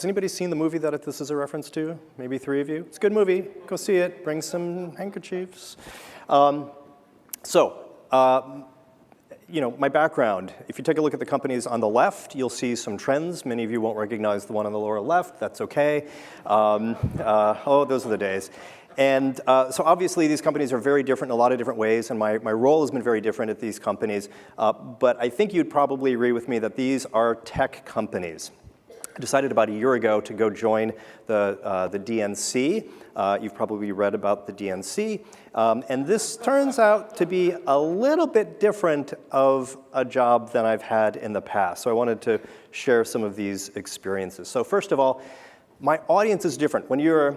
Has anybody seen the movie that this is a reference to? Maybe 3 of you? It's a good movie. Go see it. Bring some handkerchiefs. My background, if you take a look at the companies on the left, you'll see some trends. Many of you won't recognize the one on the lower left. That's okay. Those are the days. And so obviously, these companies are very different in a lot of different ways, and my role has been very different at these companies. But I think you'd probably agree with me that these are tech companies. I decided about a year ago to go join the DNC. You've probably read about the DNC. And this turns out to be a little bit different of a job than I've had in the past. So I wanted to share some of these experiences. So first of all, my audience is different. When you're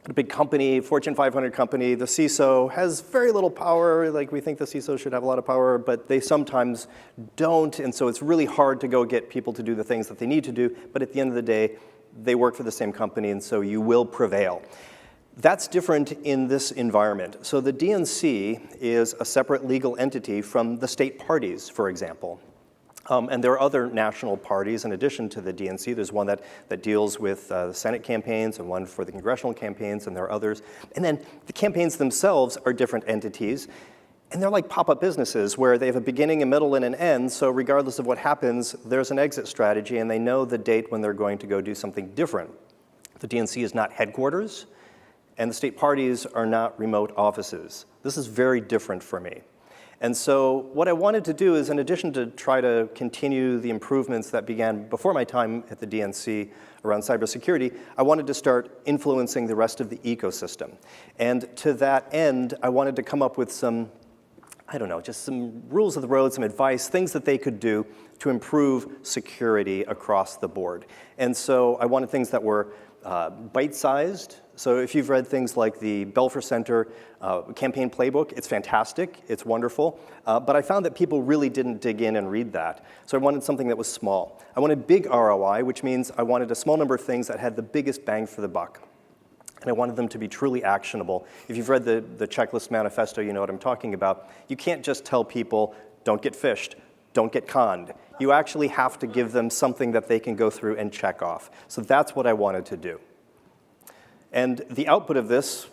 a big company, Fortune 500 company, the CISO has very little power. Like, we think the CISO should have a lot of power, but they sometimes don't. And so it's really hard to go get people to do the things that they need to do. But at the end of the day, they work for the same company, and so you will prevail. That's different in this environment. So the DNC is a separate legal entity from the state parties, for example. And there are other national parties in addition to the DNC. There's one that deals with the Senate campaigns and one for the congressional campaigns, and there are others. And then the campaigns themselves are different entities. And they're like pop-up businesses where they have a beginning, a middle, and an end. So regardless of what happens, there's an exit strategy, and they know the date when they're going to go do something different. The DNC is not headquarters, and the state parties are not remote offices. This is very different for me. And so what I wanted to do is, in addition to try to continue the improvements that began before my time at the DNC around cybersecurity, I wanted to start influencing the rest of the ecosystem. And to that end, I wanted to come up with some, just some rules of the road, some advice, things that they could do to improve security across the board. And so I wanted things that were bite-sized. So if you've read things like the Belfer Center campaign playbook, it's fantastic, it's wonderful, but I found that people really didn't dig in and read that. So I wanted something that was small. I wanted big ROI, which means I wanted a small number of things that had the biggest bang for the buck. And I wanted them to be truly actionable. If you've read the checklist manifesto, you know what I'm talking about. You can't just tell people, don't get phished, don't get conned. You actually have to give them something that they can go through and check off. So that's what I wanted to do. And the output of this,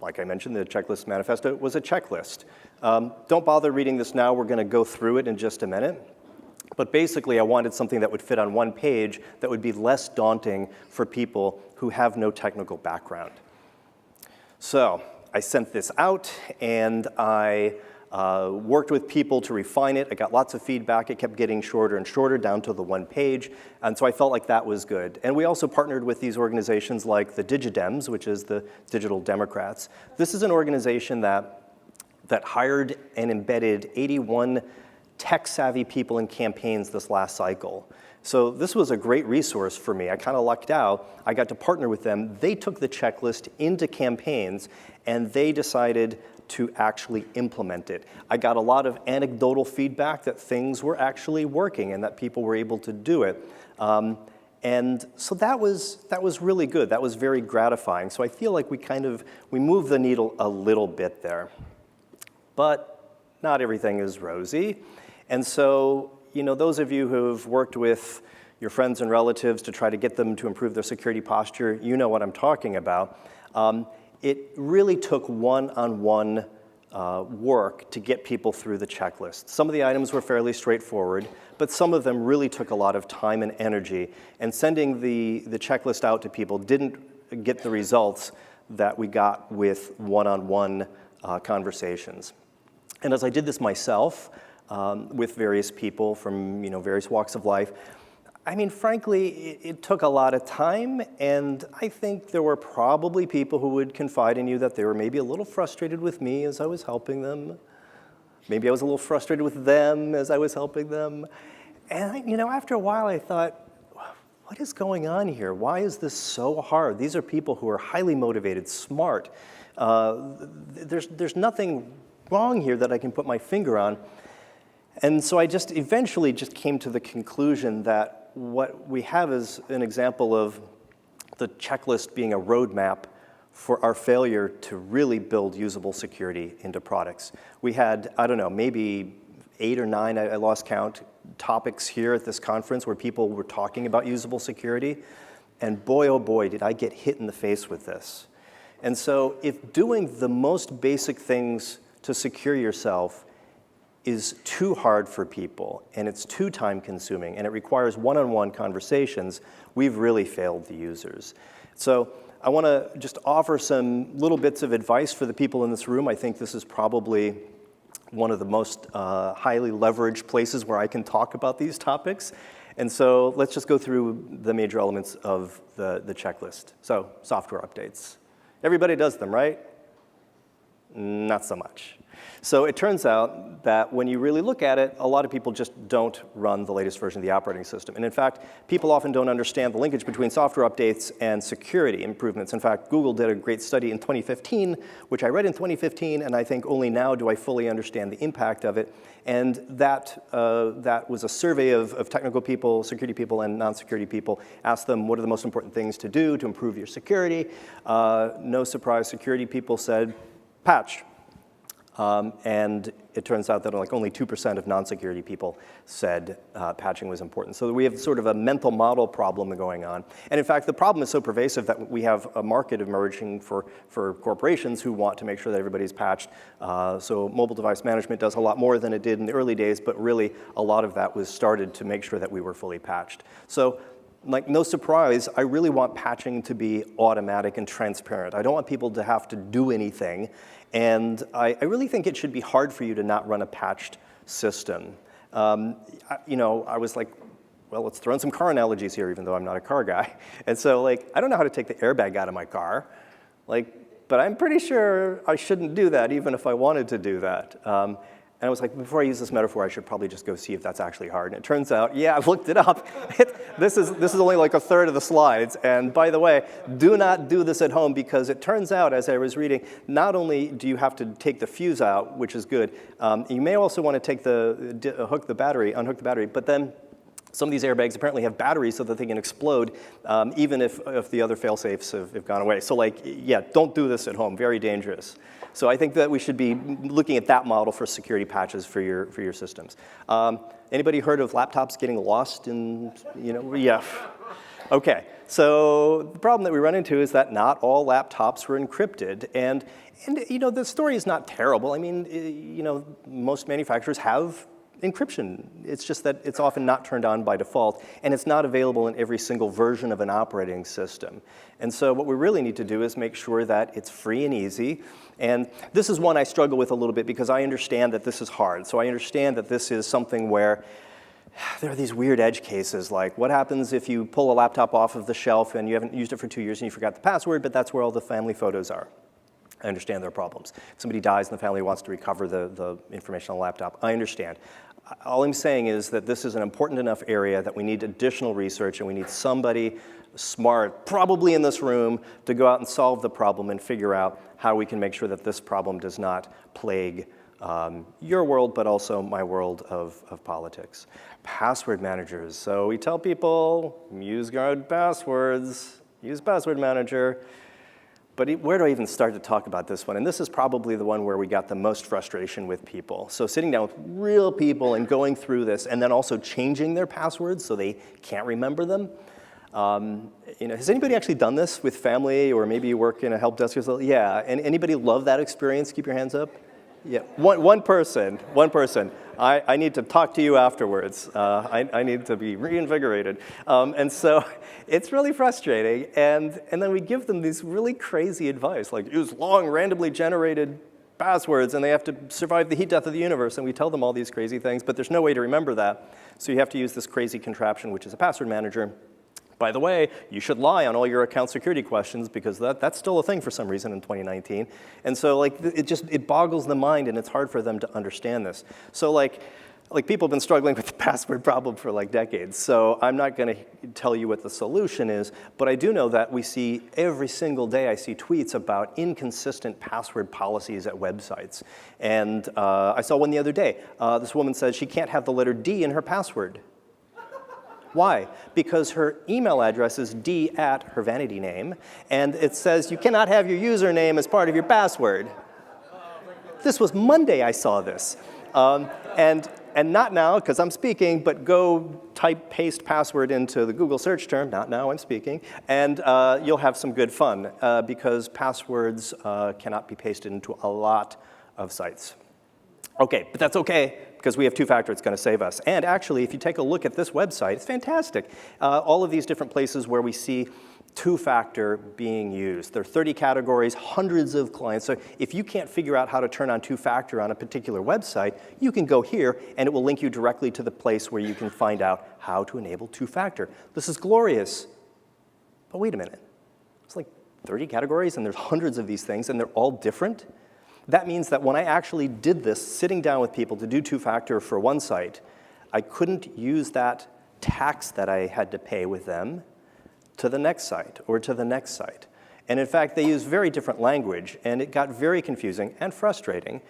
like I mentioned, the checklist manifesto, was a checklist. Don't bother reading this now. We're going to go through it in just a minute. But basically, I wanted something that would fit on one page that would be less daunting for people who have no technical background. So I sent this out, and I worked with people to refine it. I got lots of feedback. It kept getting shorter and shorter down to the one page. And so I felt like that was good. And we also partnered with these organizations like the DigiDems, which is the Digital Democrats. This is an organization that hired and embedded 81 tech-savvy people in campaigns this last cycle. So this was a great resource for me. I kind of lucked out. I got to partner with them. They took the checklist into campaigns, and they decided to actually implement it. I got a lot of anecdotal feedback that things were actually working and that people were able to do it. And so that was really good. That was very gratifying. So I feel like we moved the needle a little bit there. But not everything is rosy. And so, those of you who have worked with your friends and relatives to try to get them to improve their security posture, you know what I'm talking about. It really took one-on-one work to get people through the checklist. Some of the items were fairly straightforward, but some of them really took a lot of time and energy. And sending the checklist out to people didn't get the results that we got with one-on-one conversations. And as I did this myself with various people from various walks of life, frankly, it took a lot of time, and I think there were probably people who would confide in you that they were maybe a little frustrated with me as I was helping them. Maybe I was a little frustrated with them as I was helping them. And after a while, I thought, what is going on here? Why is this so hard? These are people who are highly motivated, smart. There's nothing wrong here that I can put my finger on. And so I eventually came to the conclusion that what we have is an example of the checklist being a roadmap for our failure to really build usable security into products. We had, maybe 8 or 9, I lost count, topics here at this conference where people were talking about usable security. And boy, oh boy, did I get hit in the face with this. And so if doing the most basic things to secure yourself is too hard for people, and it's too time-consuming, and it requires one-on-one conversations, we've really failed the users. So I want to just offer some little bits of advice for the people in this room. I think this is probably one of the most highly leveraged places where I can talk about these topics. And so let's just go through the major elements of the checklist. So software updates. Everybody does them, right? Not so much. So it turns out that when you really look at it, a lot of people just don't run the latest version of the operating system. And in fact, people often don't understand the linkage between software updates and security improvements. In fact, Google did a great study in 2015, which I read in 2015, and I think only now do I fully understand the impact of it. And that was a survey of technical people, security people, and non-security people. Asked them, what are the most important things to do to improve your security? No surprise, security people said, patch. And it turns out that like only 2% of non-security people said patching was important. So we have sort of a mental model problem going on. And in fact, the problem is so pervasive that we have a market emerging for corporations who want to make sure that everybody's patched. So mobile device management does a lot more than it did in the early days, but really a lot of that was started to make sure that we were fully patched. So like, no surprise, I really want patching to be automatic and transparent. I don't want people to have to do anything. And I really think it should be hard for you to not run a patched system. I was like, well, let's throw in some car analogies here, even though I'm not a car guy. And so, like, I don't know how to take the airbag out of my car. But I'm pretty sure I shouldn't do that, even if I wanted to do that. And I was like, before I use this metaphor, I should probably just go see if that's actually hard. And it turns out, yeah, I've looked it up. This is only like a third of the slides. And by the way, do not do this at home, because it turns out, as I was reading, not only do you have to take the fuse out, which is good, you may also want to take unhook the battery, but then some of these airbags apparently have batteries so that they can explode, even if the other fail-safes have gone away. So like, yeah, don't do this at home, very dangerous. So I think that we should be looking at that model for security patches for your systems. Anybody heard of laptops getting lost in, yeah. Okay, so the problem that we run into is that not all laptops were encrypted. And the story is not terrible. I mean, most manufacturers have encryption. It's just that it's often not turned on by default, and it's not available in every single version of an operating system. And so what we really need to do is make sure that it's free and easy. And this is one I struggle with a little bit, because I understand that this is hard. So I understand that this is something where there are these weird edge cases, like what happens if you pull a laptop off of the shelf and you haven't used it for 2 years and you forgot the password, but that's where all the family photos are. I understand there are problems. If somebody dies and the family wants to recover the information on the laptop, I understand. All I'm saying is that this is an important enough area that we need additional research, and we need somebody smart, probably in this room, to go out and solve the problem and figure out how we can make sure that this problem does not plague your world, but also my world of politics. Password managers. So we tell people, use guard passwords, use password manager. But where do I even start to talk about this one? And this is probably the one where we got the most frustration with people. So sitting down with real people and going through this, and then also changing their passwords so they can't remember them. Has anybody actually done this with family, or maybe you work in a help desk or something? Yeah, and anybody love that experience? Keep your hands up. Yeah, one person. I need to talk to you afterwards. I need to be reinvigorated. And so it's really frustrating. And then we give them these really crazy advice, like use long, randomly generated passwords, and they have to survive the heat death of the universe. And we tell them all these crazy things, but there's no way to remember that. So you have to use this crazy contraption, which is a password manager. By the way, you should lie on all your account security questions, because that's still a thing for some reason in 2019. And so like it boggles the mind, and it's hard for them to understand this. So like people have been struggling with the password problem for like decades. So I'm not going to tell you what the solution is, but I do know that we see every single day, I see tweets about inconsistent password policies at websites. And I saw one the other day. This woman said she can't have the letter D in her password. Why? Because her email address is D at her vanity name, and it says you cannot have your username as part of your password. This was Monday I saw this. And And not now, because I'm speaking, but go type paste password into the Google search term, not now, I'm speaking, and you'll have some good fun, because passwords cannot be pasted into a lot of sites. Okay, but that's okay, because we have two-factor, it's going to save us. And actually, if you take a look at this website, it's fantastic. All of these different places where we see two-factor being used. There are 30 categories, hundreds of clients. So if you can't figure out how to turn on two-factor on a particular website, you can go here, and it will link you directly to the place where you can find out how to enable two-factor. This is glorious. But wait a minute. It's like 30 categories, and there's hundreds of these things, and they're all different? That means that when I actually did this, sitting down with people to do two-factor for one site, I couldn't use that tax that I had to pay with them to the next site or to the next site. And in fact, they use very different language, and it got very confusing and frustrating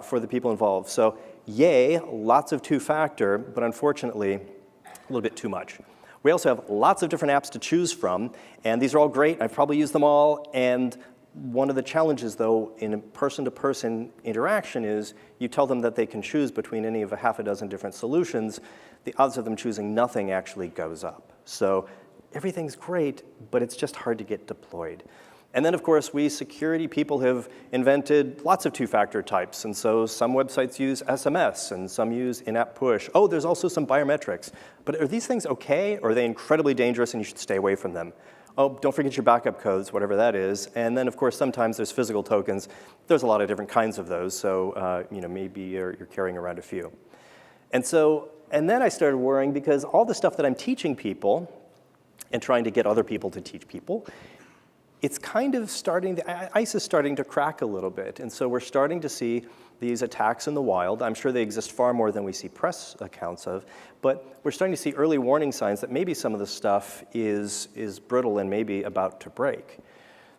for the people involved. So yay, lots of two-factor, but unfortunately, a little bit too much. We also have lots of different apps to choose from, and these are all great. I've probably used them all, and one of the challenges, though, in person-to-person interaction is you tell them that they can choose between any of a half a dozen different solutions. The odds of them choosing nothing actually goes up. So everything's great, but it's just hard to get deployed. And then, of course, we security people have invented lots of two-factor types. And so some websites use SMS, and some use in-app push. Oh, there's also some biometrics. But are these things OK, or are they incredibly dangerous and you should stay away from them? Oh, don't forget your backup codes, whatever that is. And then, of course, sometimes there's physical tokens. There's a lot of different kinds of those. So maybe you're carrying around a few. And then I started worrying, because all the stuff that I'm teaching people and trying to get other people to teach people, it's kind of starting, ice is starting to crack a little bit. And so we're starting to see these attacks in the wild. I'm sure they exist far more than we see press accounts of. But we're starting to see early warning signs that maybe some of the stuff is brittle and maybe about to break.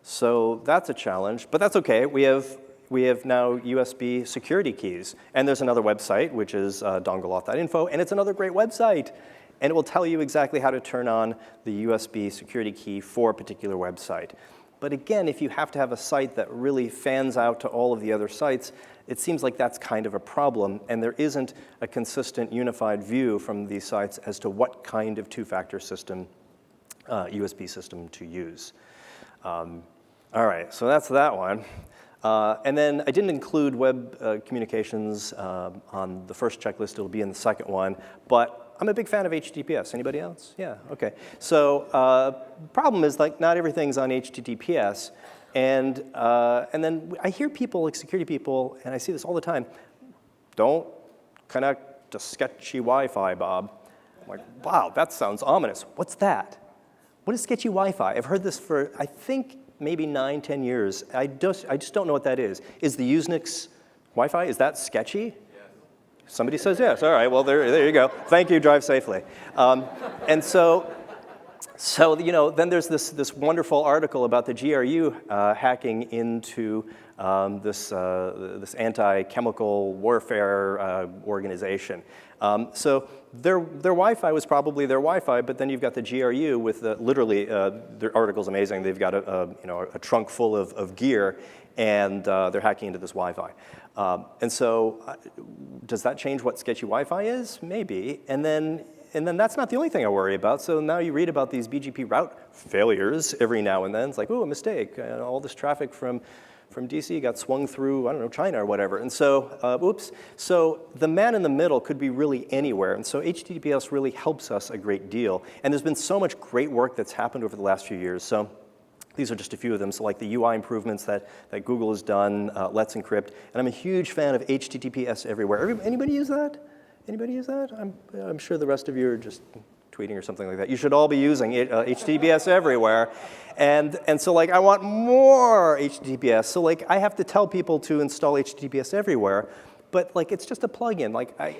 So that's a challenge, but that's okay. We have now USB security keys. And there's another website, which is dongleauth.info, and it's another great website. And it will tell you exactly how to turn on the USB security key for a particular website. But again, if you have to have a site that really fans out to all of the other sites, it seems like that's kind of a problem, and there isn't a consistent unified view from these sites as to what kind of two-factor system, USB system to use. All right, so that's that one. And then I didn't include web communications on the first checklist. It'll be in the second one, but I'm a big fan of HTTPS. Anybody else? Yeah, okay. So problem is, like, not everything's on HTTPS. And then I hear people, like security people, and I see this all the time, don't connect to sketchy Wi-Fi, Bob. I'm like, wow, that sounds ominous. What's that? What is sketchy Wi-Fi? I've heard this for, I think, maybe 9, 10 years. I just don't know what that is. Is the USENIX Wi-Fi, is that sketchy? Somebody says yes. All right, well, there you go. Thank you, drive safely. And so then there's this wonderful article about the GRU hacking into this anti-chemical warfare organization. So their Wi-Fi was probably their Wi-Fi, but then you've got the GRU with literally, their article's amazing. They've got a trunk full of gear, and they're hacking into this Wi-Fi. And so does that change what sketchy Wi-Fi is? Maybe. And then that's not the only thing I worry about. So now you read about these BGP route failures every now and then. It's like, ooh, a mistake. All this traffic from DC got swung through, I don't know, China or whatever. And so, oops. So the man in the middle could be really anywhere. And so HTTPS really helps us a great deal. And there's been so much great work that's happened over the last few years. So these are just a few of them. So like the UI improvements that Google has done, Let's Encrypt. And I'm a huge fan of HTTPS everywhere. Anybody use that? Anybody use that? I'm sure the rest of you are just tweeting or something like that. You should all be using HTTPS everywhere. And so like I want more HTTPS. So like I have to tell people to install HTTPS everywhere. But like it's just a plugin. Like I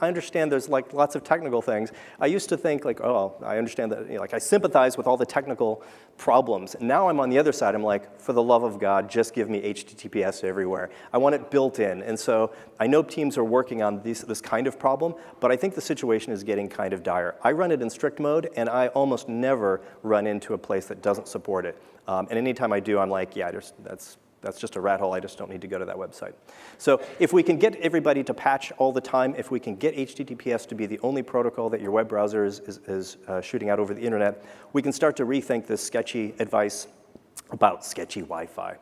understand there's like lots of technical things. I used to think like, oh, I understand that, like I sympathize with all the technical problems. And now I'm on the other side. I'm like, for the love of God, just give me HTTPS everywhere. I want it built in. And so I know teams are working on this kind of problem, but I think the situation is getting kind of dire. I run it in strict mode, and I almost never run into a place that doesn't support it. And anytime I do, I'm like, yeah, that's That's just a rat hole. I just don't need to go to that website. So if we can get everybody to patch all the time, if we can get HTTPS to be the only protocol that your web browser is shooting out over the internet, we can start to rethink this sketchy advice about sketchy Wi-Fi.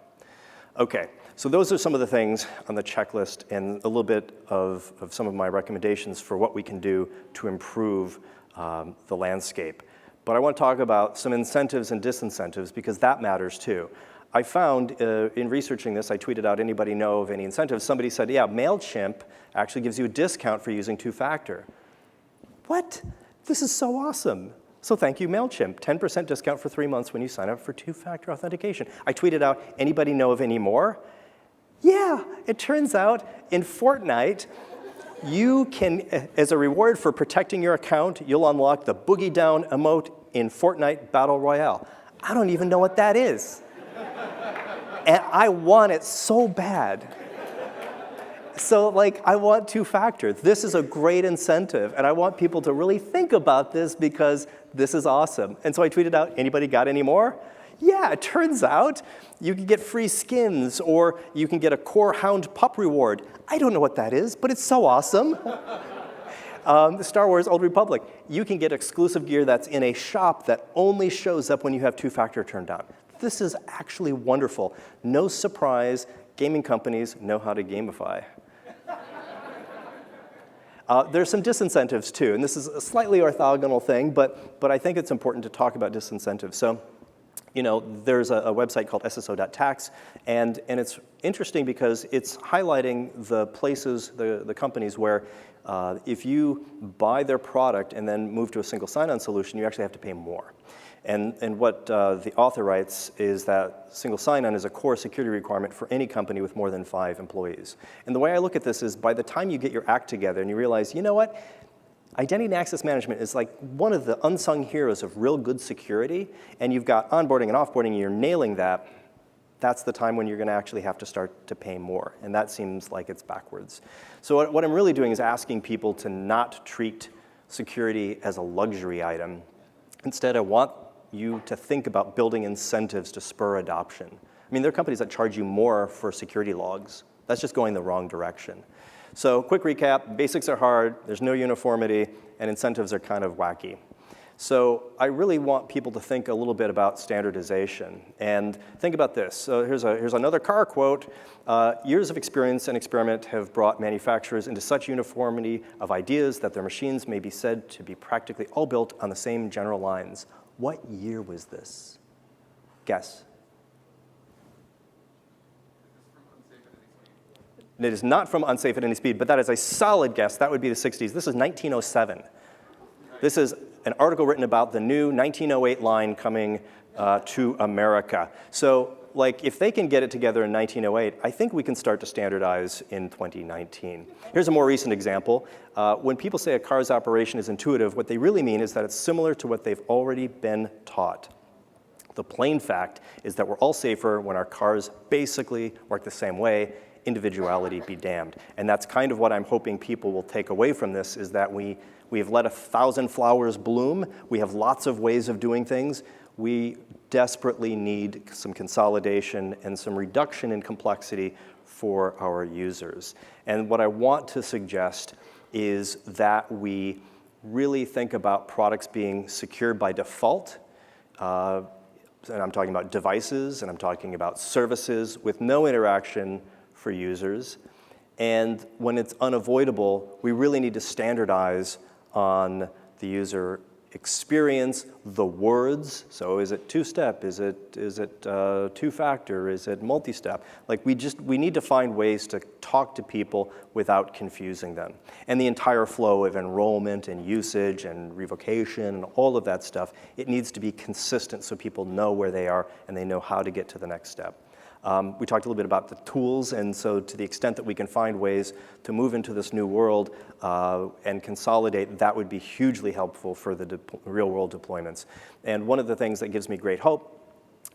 Okay, so those are some of the things on the checklist and a little bit of some of my recommendations for what we can do to improve the landscape. But I want to talk about some incentives and disincentives because that matters too. I found in researching this, I tweeted out, anybody know of any incentives? Somebody said, yeah, MailChimp actually gives you a discount for using two-factor. What? This is so awesome. So thank you, MailChimp. 10% discount for 3 months when you sign up for two-factor authentication. I tweeted out, anybody know of any more? Yeah, it turns out in Fortnite, you can, as a reward for protecting your account, you'll unlock the Boogie Down emote in Fortnite Battle Royale. I don't even know what that is. And I want it so bad. So like, I want two-factor. This is a great incentive, and I want people to really think about this because this is awesome. And so I tweeted out, anybody got any more? Yeah, it turns out you can get free skins, or you can get a Core Hound pup reward. I don't know what that is, but it's so awesome. The Star Wars Old Republic, you can get exclusive gear that's in a shop that only shows up when you have two-factor turned on. This is actually wonderful. No surprise, gaming companies know how to gamify. There's some disincentives too, and this is a slightly orthogonal thing, but I think it's important to talk about disincentives. So, you know, there's a website called sso.tax, and it's interesting because it's highlighting the places, the companies where if you buy their product and then move to a single sign-on solution, you actually have to pay more. And what the author writes is that single sign-on is a core security requirement for any company with more than 5 employees. And the way I look at this is by the time you get your act together and you realize, you know what? Identity and access management is like one of the unsung heroes of real good security, and you've got onboarding and offboarding, and you're nailing that, that's the time when you're going to actually have to start to pay more. And that seems like it's backwards. So what I'm really doing is asking people to not treat security as a luxury item. Instead, I want you to think about building incentives to spur adoption. I mean, there are companies that charge you more for security logs. That's just going the wrong direction. So quick recap, basics are hard, there's no uniformity, and incentives are kind of wacky. So I really want people to think a little bit about standardization. And think about this. So here's another car quote. Years of experience and experiment have brought manufacturers into such uniformity of ideas that their machines may be said to be practically all built on the same general lines. What year was this? Guess. It is not from Unsafe at Any Speed, but that is a solid guess. That would be the 60s. This is 1907. This is an article written about the new 1908 line coming to America. So like, if they can get it together in 1908, I think we can start to standardize in 2019. Here's a more recent example. When people say a car's operation is intuitive, what they really mean is that it's similar to what they've already been taught. The plain fact is that we're all safer when our cars basically work the same way. Individuality be damned. And that's kind of what I'm hoping people will take away from this, is that we have let 1,000 flowers bloom. We have lots of ways of doing things. We desperately need some consolidation and some reduction in complexity for our users. And what I want to suggest is that we really think about products being secure by default. And I'm talking about devices, and I'm talking about services with no interaction for users. And when it's unavoidable, we really need to standardize on the user experience, the words. So is it two-step? Is it two-factor? Is it multi-step? Like we need to find ways to talk to people without confusing them. And the entire flow of enrollment and usage and revocation and all of that stuff, it needs to be consistent so people know where they are and they know how to get to the next step. We talked a little bit about the tools, and so to the extent that we can find ways to move into this new world and consolidate, that would be hugely helpful for the real-world deployments. And one of the things that gives me great hope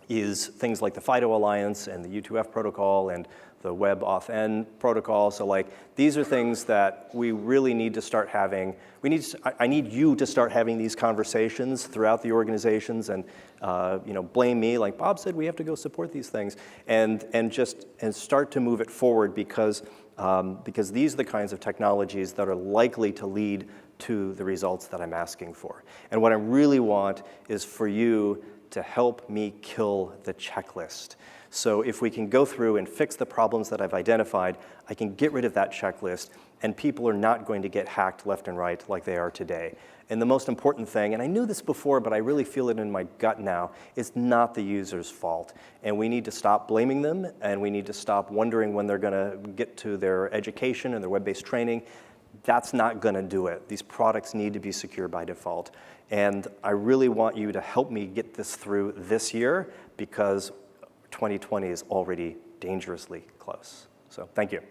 is things like the FIDO Alliance and the U2F protocol and the Web Authn protocol. So like, these are things that we really need to start having. I need you to start having these conversations throughout the organizations and blame me, like Bob said, we have to go support these things and start to move it forward because these are the kinds of technologies that are likely to lead to the results that I'm asking for. And what I really want is for you to help me kill the checklist. So if we can go through and fix the problems that I've identified, I can get rid of that checklist, and people are not going to get hacked left and right like they are today. And the most important thing, and I knew this before, but I really feel it in my gut now, is not the user's fault. And we need to stop blaming them, and we need to stop wondering when they're gonna get to their education and their web-based training. That's not gonna do it. These products need to be secure by default. And I really want you to help me get this through this year because 2020 is already dangerously close. So thank you.